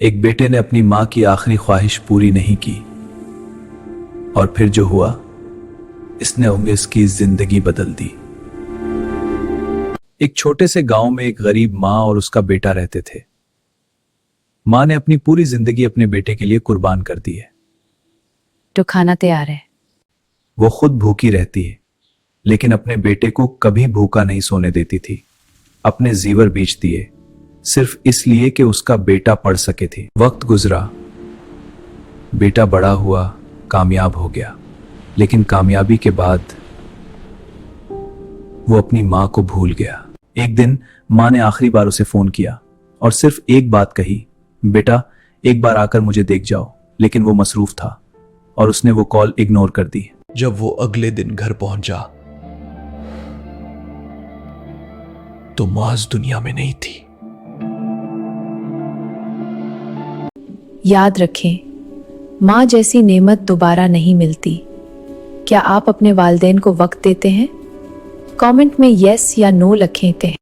एक बेटे ने अपनी मां की आखिरी ख्वाहिश पूरी नहीं की और फिर जो हुआ इसने उसकी जिंदगी बदल दी। एक छोटे से गांव में एक गरीब मां और उसका बेटा रहते थे। मां ने अपनी पूरी जिंदगी अपने बेटे के लिए कुर्बान कर दी है। तो खाना तैयार है। वो खुद भूखी रहती है लेकिन अपने बेटे को कभी भूखा नहीं सोने देती थी। अपने जीवर बेच दिए सिर्फ इसलिए कि उसका बेटा पढ़ सके थे। वक्त गुजरा, बेटा बड़ा हुआ, कामयाब हो गया, लेकिन कामयाबी के बाद वो अपनी मां को भूल गया। एक दिन मां ने आखिरी बार उसे फोन किया और सिर्फ एक बात कही, बेटा एक बार आकर मुझे देख जाओ। लेकिन वो मसरूफ था और उसने वो कॉल इग्नोर कर दी। जब वो अगले दिन घर पहुंचा तो मां इस दुनिया में नहीं थी। याद रखें, माँ जैसी नेमत दोबारा नहीं मिलती। क्या आप अपने वालिदैन को वक्त देते हैं? कमेंट में यस या नो लिखें।